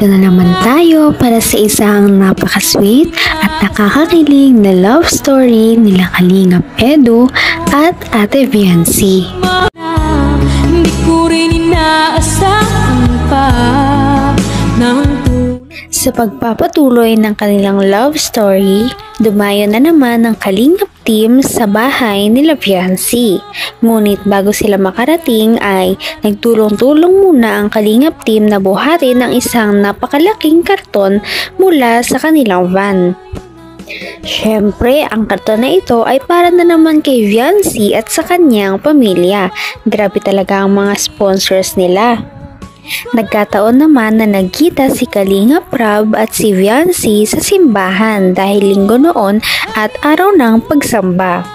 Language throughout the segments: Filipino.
Nandito na naman tayo para sa isang napaka-sweet at nakakakilig na love story nila Kalingap Edu at Ate Viancy. Hindi ko rin inaasahan pa Sa pagpapatuloy ng kanilang love story, dumayo na naman ang Kalingap team sa bahay nila Viancy. Ngunit bago sila makarating ay nagtulong-tulong muna ang Kalingap team na buhatin ang isang napakalaking karton mula sa kanilang van. Siyempre, ang karton na ito ay para na naman kay Viancy at sa kanyang pamilya. Grabe talaga ang mga sponsors nila. Nagkataon naman na nagkita si Kalingap Rab at si Viancy sa simbahan dahil linggo noon at araw ng pagsamba.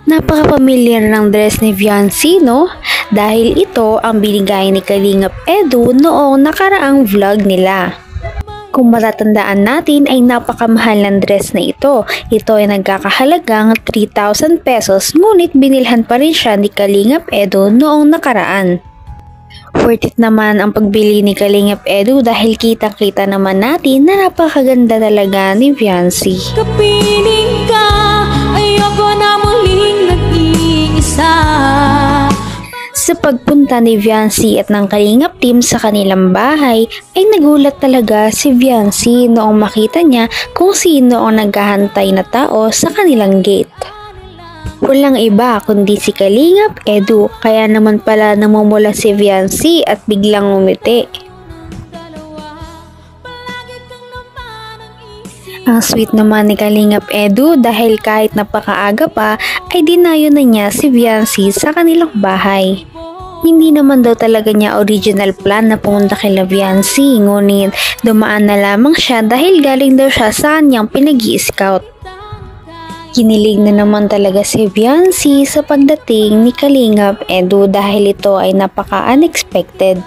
Napaka-pamilyar ng dress ni Viancy, no? Dahil ito ang binigay ni Kalingap Edu noong nakaraang vlog nila. Kung matatandaan natin ay napakamahal ng dress na ito. Ito ay nagkakahalagang 3,000 pesos ngunit binilhan pa rin siya ni Kalingap Edu noong nakaraan. Worth it naman ang pagbili ni Kalingap Edu dahil kitang-kita naman natin na napakaganda talaga ni Viancy. kapiling ka, ayoko na muling nag-iisa. Sa pagpunta ni Viancy at ng Kalingap team sa kanilang bahay ay nagulat talaga si Viancy noong makita niya kung sino ang naghahantay na tao sa kanilang gate. Walang iba kundi si Kalingap Edu, kaya naman pala namumula si Viancy at biglang umiti. Ang sweet naman ni Kalingap Edu dahil kahit napakaaga pa ay dinayo na niya si Viancy sa kanilang bahay. Hindi naman daw talaga niya original plan na pumunta kay Viancy, ngunit dumaan na lamang siya dahil galing daw siya sa kanyang pinag-i-scout. Kinilig na naman talaga si Viancy sa pagdating ni Kalingap Edu dahil ito ay napaka-unexpected.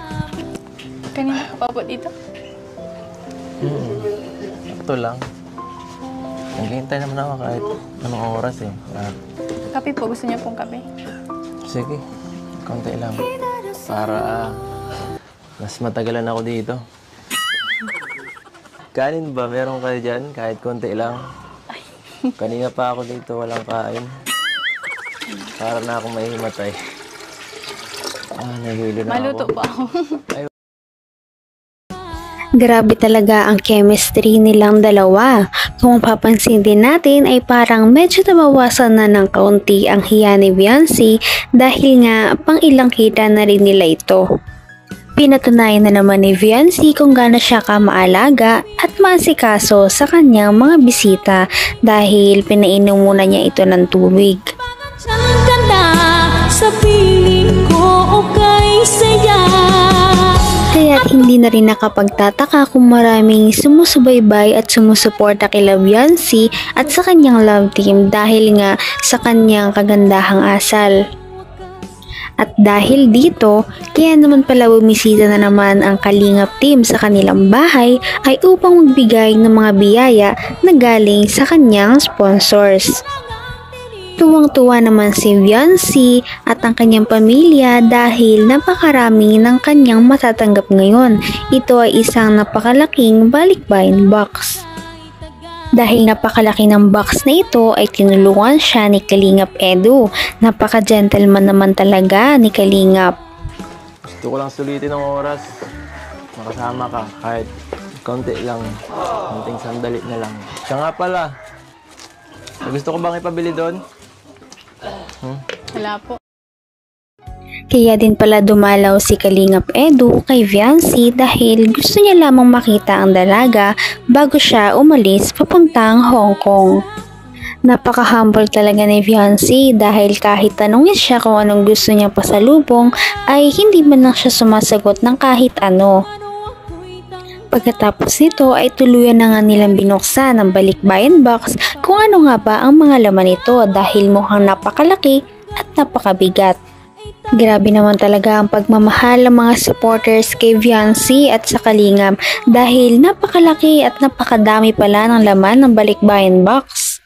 Kanina ka pa po dito? Ito lang. Naghihintay naman ako kahit anong oras eh. Kape po. Gusto niyo pong kape? Sige, konti lang. Para mas matagalan ako dito. Kanin ba? Meron kayo dyan? Kahit konti lang. Kanina pa ako dito, walang kain. Para na akong mahihimatay. Nahihilo na Maluto ako. po ako. Grabe talaga ang chemistry nilang dalawa. Kung papansin din natin ay parang medyo nabawasan na ng kaunti ang hiya ni Viancy dahil nga pang ilang kita na rin nila ito. Pinatunayan na naman ni Viancy kung gaano siya kamaalaga at maasikaso sa kanyang mga bisita dahil pinainom muna niya ito ng tubig. Diyan ka na sa piling ko, okay saya. Kaya hindi na rin nakapagtataka kung maraming sumusubaybay at sumusuporta kay Viancy at sa kanyang love team dahil nga sa kanyang kagandahang asal. At dahil dito, kaya naman pala bumisita na naman ang Kalingap team sa kanilang bahay ay upang magbigay ng mga biyaya na galing sa kanyang sponsors. Tuwang-tuwa naman si Viancy at ang kanyang pamilya dahil napakarami ng kanyang matatanggap ngayon. Ito ay isang napakalaking balikbayan box. Dahil napakalaki ng box na ito ay tinulungan siya ni Kalingap Edu. Napaka-gentleman naman talaga ni Kalingap. Gusto ko lang sulitin ang oras. Makasama ka kahit konti lang. Konting sandali na lang. Siya nga pala. Gusto ko bang ipabili doon? Wala po. Kaya din pala dumalaw si Kalingap Edu kay Viancy dahil gusto niya lamang makita ang dalaga bago siya umalis papuntang Hong Kong. Napaka-humble talaga ni Viancy dahil kahit tanungin siya kung anong gusto niya pasalubong ay hindi man lang siya sumasagot ng kahit ano. Pagkatapos nito ay tuluyan na nga nilang binuksan ang balikbayan box kung ano nga ba ang mga laman nito dahil mukhang napakalaki at napakabigat. Grabe naman talaga ang pagmamahal ng mga supporters kay Viancy at sa Kalingap dahil napakalaki at napakadami pala ng laman ng balikbayan box.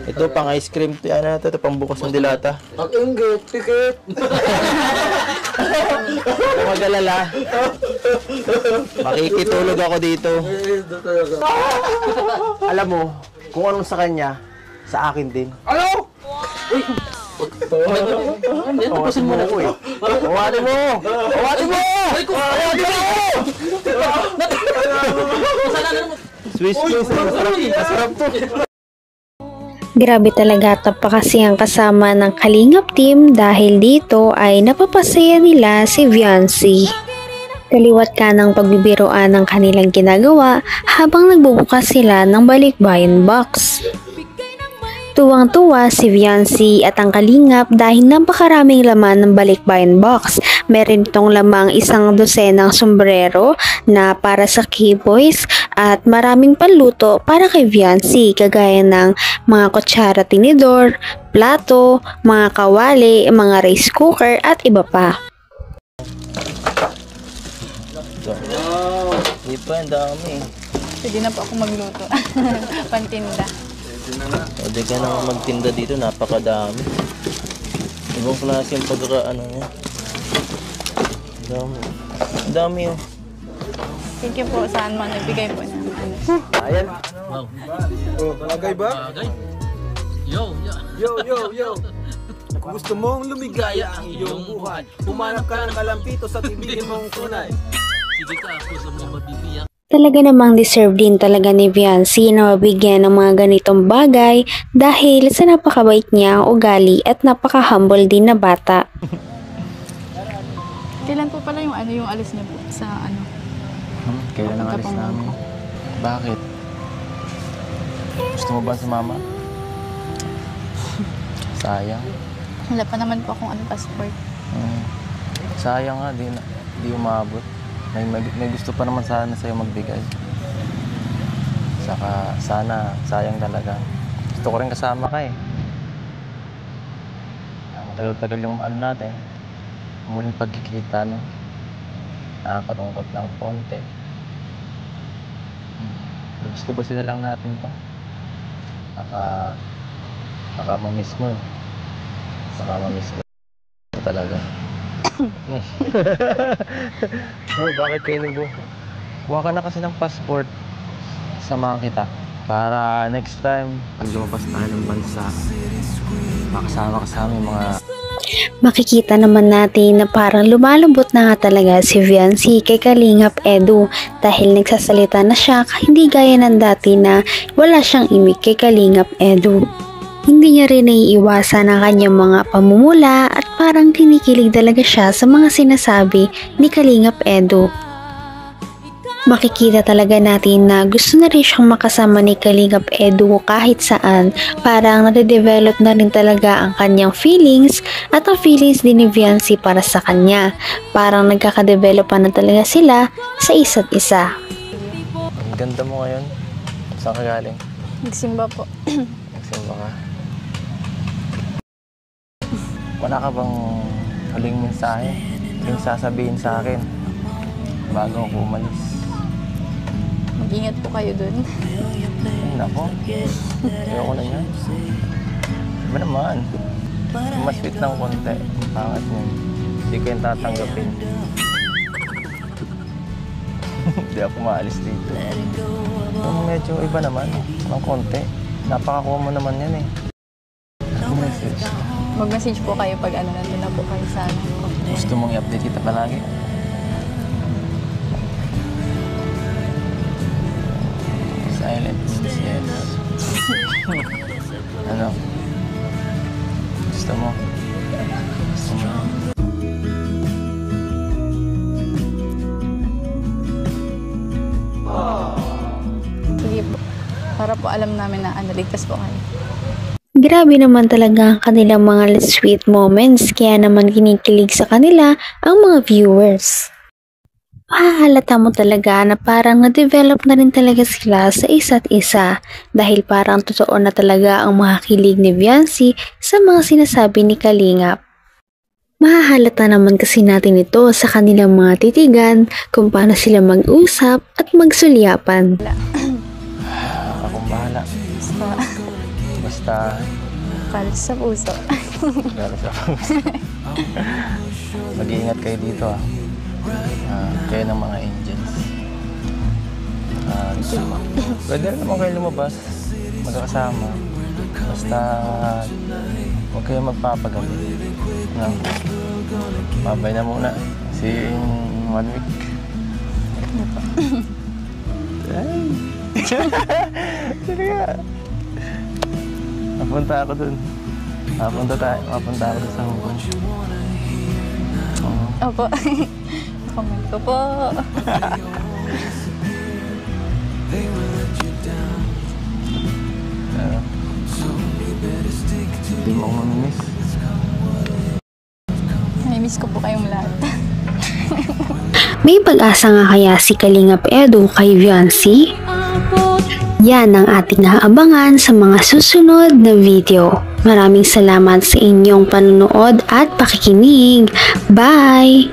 Ito pang ice cream. Ano na ito? Ito pang bukas ng dilata. Ang inggit, tikit. Huwag mag-alala. Makikitulog ako dito. Alam mo, kung anong sa kanya, sa akin din. Ano? Awatin mo ako eh. Awatin mo! Awatin mo! Awatin mo! Swiss cheese. Masarap to. Grabe talaga tapa kasi ang kasama ng Kalingap team dahil dito ay napapasaya nila si Viancy. Kaliwat ka ng pagbibiroan ng kanilang ginagawa habang nagbubukas sila ng balikbayan box. Tuwang-tuwa si Viancy at ang Kalingap dahil napakaraming laman ng balikbayan box. Meron itong lamang 1 dosenang sombrero na para sa K-Boys at maraming panluto para kay Viancy kagaya ng mga kutsara tinidor, plato, mga kawali, mga rice cooker at iba pa. Hindi pa, ang dami. Pwede na po ako magluto. Pantinda. Pwede ka na magtinda dito, napakadami. Ibang klase yung pagkakaano niya. Dami. Ang dami oh. Thank you po saan man nagbigay po niya. Ayan. Oh, bagay ba? Bagay. Yo. Kung gusto mong lumigaya ang iyong buhay, humanap ka ng kalampito sa tibigin mong tunay. Talaga namang deserve din talaga ni Viancy na mabigyan ng mga ganitong bagay dahil sa napakabait niya ang ugali at napaka-humble din na bata. Kailan po pala yung alis niyo po sa ano? Kailan ang alis namin? Bakit? Gusto mo ba sumama? Sayang. Wala pa naman po akong passport. Sayang nga, di umabot. May gusto pa naman sana sa'yo magbigay. Saka sana, sayang talaga. Gusto ko rin kasama ka eh. Ang tagal-tagal yung natin. Muling pagkikita, no? Nakakalungkot ng konti. Gusto ba sila lang natin to? Baka mamiss mo. Baka mamiss mo. Talaga. Bakit kayo kuha ka na kasi ng passport. Samahan kita. Para next time, pag lumabas tayo ng bansa, makasama ka sa aming mga... Makikita naman natin na parang lumalambot na nga talaga si Viancy kay Kalingap Edu dahil nagsasalita na siya hindi gaya ng dati na wala siyang imik kay Kalingap Edu. Hindi niya rin naiiwasan ang kanyang mga pamumula at parang kinikilig talaga siya sa mga sinasabi ni Kalingap Edu. Makikita talaga natin na gusto na rin siyang makasama ni Kalingap Edu kahit saan. Parang nade-develop na rin talaga ang kanyang feelings at ang feelings din ni Viancy para sa kanya. Parang nagkakadevelop na talaga sila sa isa't isa. Ang ganda mo ngayon. Saan ka galing? Nagsimba po. Nagsimba ka? Wala ka bang huling mensahe? Huling sasabihin sa akin bago ako umalis? Mag-ingat po kayo dun. Ay, nako. Ayoko na yan. Diba naman? Mas sweet ng konti. Pangat mo. Hindi ko yung tatanggapin. Hindi ako maalis dito. Yung medyo iba naman. Ng konti. Napakakuha mo naman yan eh. Message. Mag-message po kayo pag nandun na po kayo sa Gusto mong i-update kita palagi? Silent means yes. Ano? Gusto mo? Gusto mo? Sige po. Para po alam namin na ligtas po kayo. Grabe naman talaga ang kanilang mga sweet moments kaya naman kinikilig sa kanila ang mga viewers. Mahahalata mo talaga na parang na-develop na rin talaga sila sa isa't isa dahil parang totoo na talaga ang mga kilig ni Viancy sa mga sinasabi ni Kalingap. Mahahalata naman kasi natin ito sa kanilang mga titigan kung paano sila mag-usap at magsulyapan. Akong bahala. Basta Basta, Kalis sa puso. lalo sa mag-iingat kayo dito ah. Kayo ng mga angels. Pwede rin naman kayo lumabas, magkakasama. Basta, huwag kayo magpapagabi. No? Babay na muna. See you in 1 week. Ay! Sino nga? Mapunta ako dun. Mapunta ako dun sa Hong Kong. Opo. Comment ko po. Hindi mo ako mamimiss. Namimiss ko po kayong lahat. May pag-asa nga kaya si Kalingap Edu kay Viancy? Yan ang ating naabangan sa mga susunod na video. Maraming salamat sa inyong panunood at pakikinig. Bye!